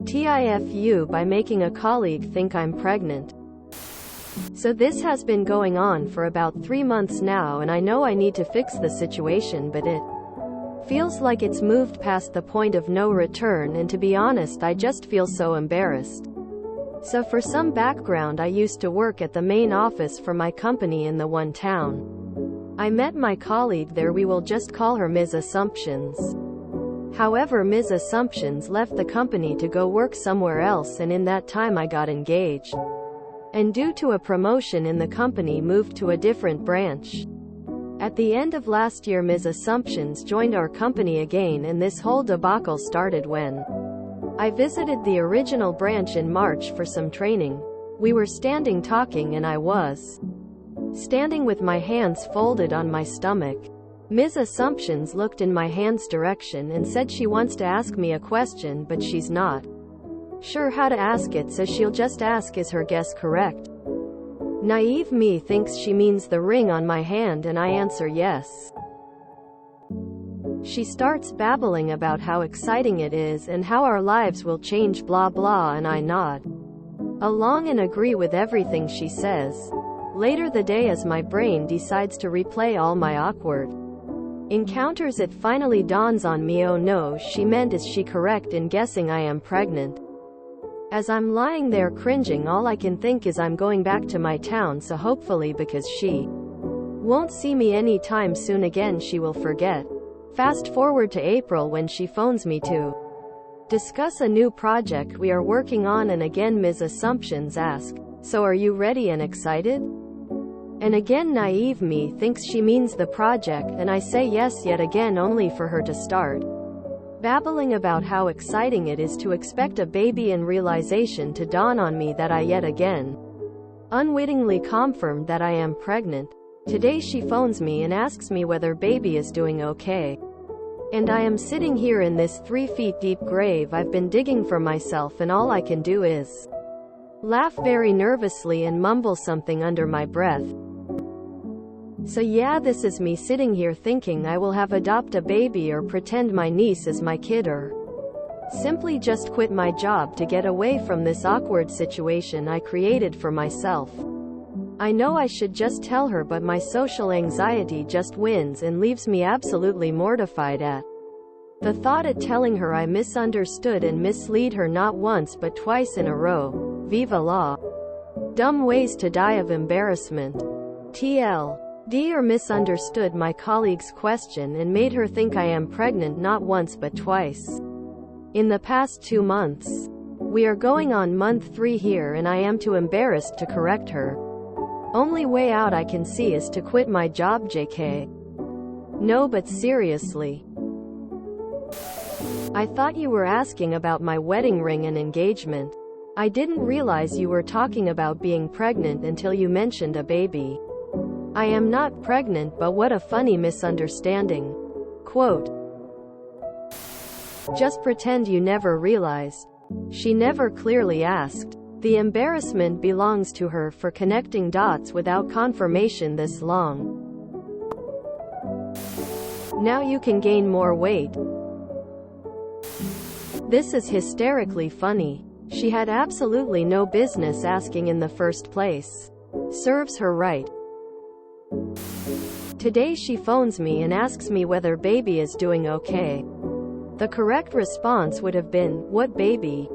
TIFU by making a colleague think I'm pregnant. So this has been going on for about 3 months now, and I know I need to fix the situation, but it feels like it's moved past the point of no return, and to be honest, I just feel so embarrassed. So for some background, I used to work at the main office for my company in the one town. I met my colleague there. We will just call her Ms. Assumptions. However, Ms. Assumptions left the company to go work somewhere else, and in that time I got engaged. And due to a promotion in the company, moved to a different branch. At the end of last year, Ms. Assumptions joined our company again, and this whole debacle started when I visited the original branch in March for some training. We were standing talking, and I was standing with my hands folded on my stomach. Ms. Assumptions looked in my hand's direction and said she wants to ask me a question, but she's not sure how to ask it, so she'll just ask, is her guess correct? Naive me thinks she means the ring on my hand, and I answer yes. She starts babbling about how exciting it is and how our lives will change, blah blah, and I nod along and agree with everything she says. Later the day, as my brain decides to replay all my awkward encounters, it finally dawns on me, oh no, she meant, is she correct in guessing I am pregnant? As I'm lying there cringing, all I can think is I'm going back to my town, so hopefully, because she won't see me anytime soon again, she will forget. Fast forward to April, when she phones me to discuss a new project we are working on, and again Ms. Assumptions asks, so are you ready and excited? And again naive me thinks she means the project, and I say yes yet again, only for her to start babbling about how exciting it is to expect a baby, and realization to dawn on me that I yet again unwittingly confirmed that I am pregnant. Today she phones me and asks me whether baby is doing okay. And I am sitting here in this 3 feet deep grave I've been digging for myself, and all I can do is laugh very nervously and mumble something under my breath. So yeah, this is me sitting here thinking I will have adopt a baby, or pretend my niece is my kid, or simply just quit my job to get away from this awkward situation I created for myself. I know I should just tell her, but my social anxiety just wins and leaves me absolutely mortified at the thought at telling her I misunderstood and mislead her not once but twice in a row. Viva la dumb ways to die of embarrassment. TLD, or misunderstood my colleague's question and made her think I am pregnant not once but twice in the past 2 months. We are going on month 3 here, and I am too embarrassed to correct her. Only way out I can see is to quit my job, JK. No, but seriously. I thought you were asking about my wedding ring and engagement. I didn't realize you were talking about being pregnant until you mentioned a baby. I am not pregnant, but what a funny misunderstanding. Quote, just pretend you never realized. She never clearly asked. The embarrassment belongs to her for connecting dots without confirmation this long. Now you can gain more weight. This is hysterically funny. She had absolutely no business asking in the first place. Serves her right. Today she phones me and asks me whether baby is doing okay. The correct response would have been, what baby?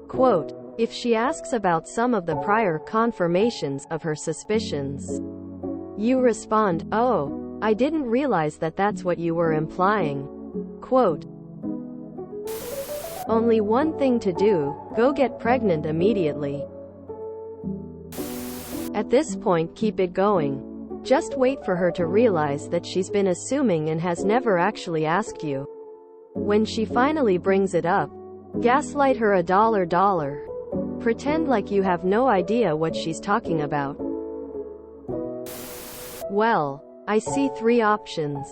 Quote, if she asks about some of the prior confirmations of her suspicions. You respond, oh, I didn't realize that that's what you were implying. Quote, only one thing to do, go get pregnant immediately. At this point, keep it going. Just wait for her to realize that she's been assuming and has never actually asked you. When she finally brings it up, gaslight her $1. Pretend like you have no idea what she's talking about. Well, I see 3 options.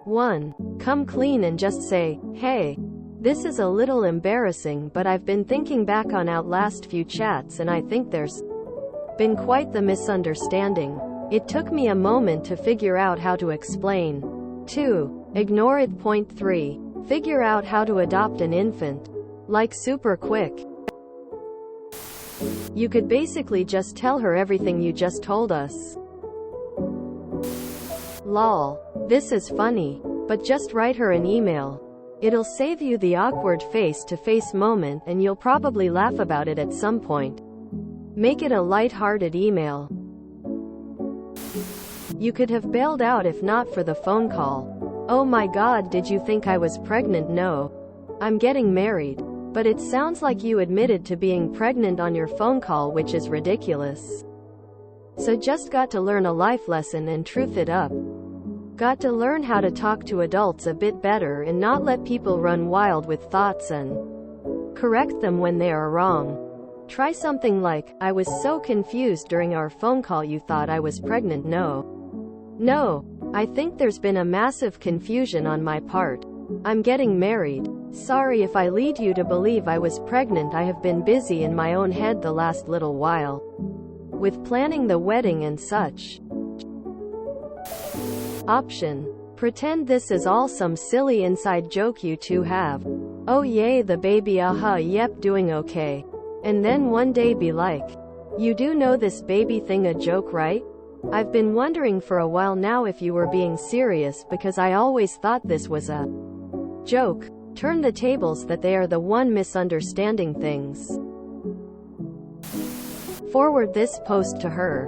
1. Come clean and just say, hey, this is a little embarrassing, but I've been thinking back on our last few chats, and I think there's been quite the misunderstanding. It took me a moment to figure out how to explain. 2. Ignore it. Point 3. Figure out how to adopt an infant. Like super quick. You could basically just tell her everything you just told us. Lol. This is funny. But just write her an email. It'll save you the awkward face-to-face moment and you'll probably laugh about it at some point. Make it a light-hearted email. You could have bailed out if not for the phone call. Oh my god, did you think I was pregnant? No. I'm getting married. But it sounds like you admitted to being pregnant on your phone call, which is ridiculous. So just got to learn a life lesson and truth it up. Got to learn how to talk to adults a bit better and not let people run wild with thoughts and correct them when they are wrong. Try something like, I was so confused during our phone call you thought I was pregnant. No, I think there's been a massive confusion on my part. I'm getting married. Sorry if I lead you to believe I was pregnant. I have been busy in my own head the last little while with planning the wedding and such. Option. Pretend this is all some silly inside joke you two have. Oh yay, the baby, yep, doing okay. And then one day be like, you do know this baby thing a joke, right? I've been wondering for a while now if you were being serious because I always thought this was a joke. Turn the tables that they are the one misunderstanding things. Forward this post to her.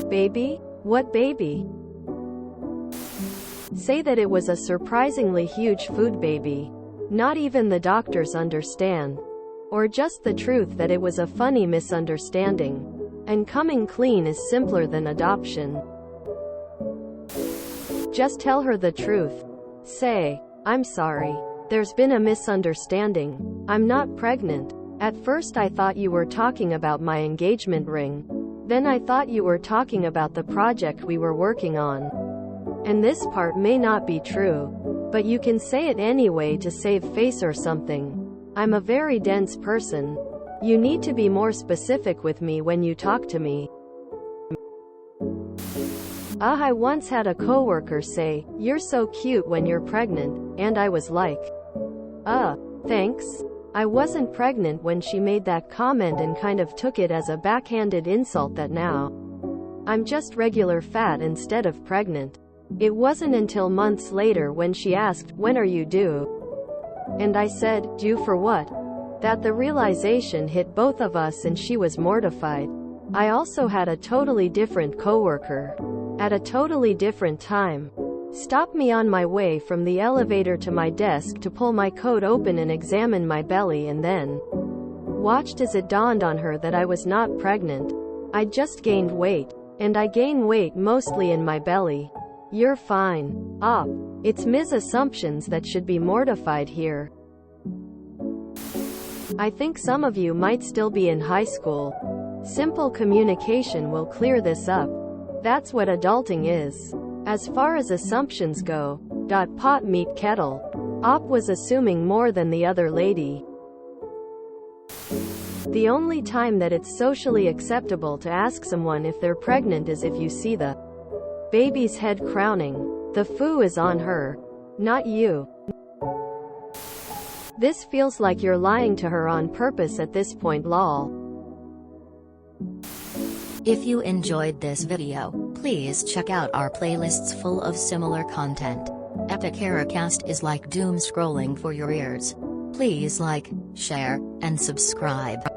Baby? What baby? Say that it was a surprisingly huge food baby. Not even the doctors understand. Or just the truth that it was a funny misunderstanding. And coming clean is simpler than adoption. Just tell her the truth. Say, I'm sorry. There's been a misunderstanding. I'm not pregnant. At first I thought you were talking about my engagement ring. Then I thought you were talking about the project we were working on. And this part may not be true. But you can say it anyway to save face or something. I'm a very dense person. You need to be more specific with me when you talk to me. I once had a coworker say, "You're so cute when you're pregnant," and I was like, thanks. I wasn't pregnant when she made that comment and kind of took it as a backhanded insult that now I'm just regular fat instead of pregnant. It wasn't until months later when she asked, "When are you due?" And I said, "Due for what?" that the realization hit both of us and she was mortified. I also had a totally different coworker at a totally different time stop me on my way from the elevator to my desk to pull my coat open and examine my belly, and then watched as it dawned on her that I was not pregnant. I just gained weight. And I gain weight mostly in my belly. You're fine. It's Ms. Assumptions that should be mortified here. I think some of you might still be in high school. Simple communication will clear this up. That's what adulting is. As far as assumptions go, pot meet kettle. Was assuming more than the other lady. The only time that it's socially acceptable to ask someone if they're pregnant is if you see the baby's head crowning. The foo is on her, not you. This feels like you're lying to her on purpose at this point, lol. If you enjoyed this video, please check out our playlists full of similar content. Epic Ericast is like doom scrolling for your ears. Please like, share, and subscribe.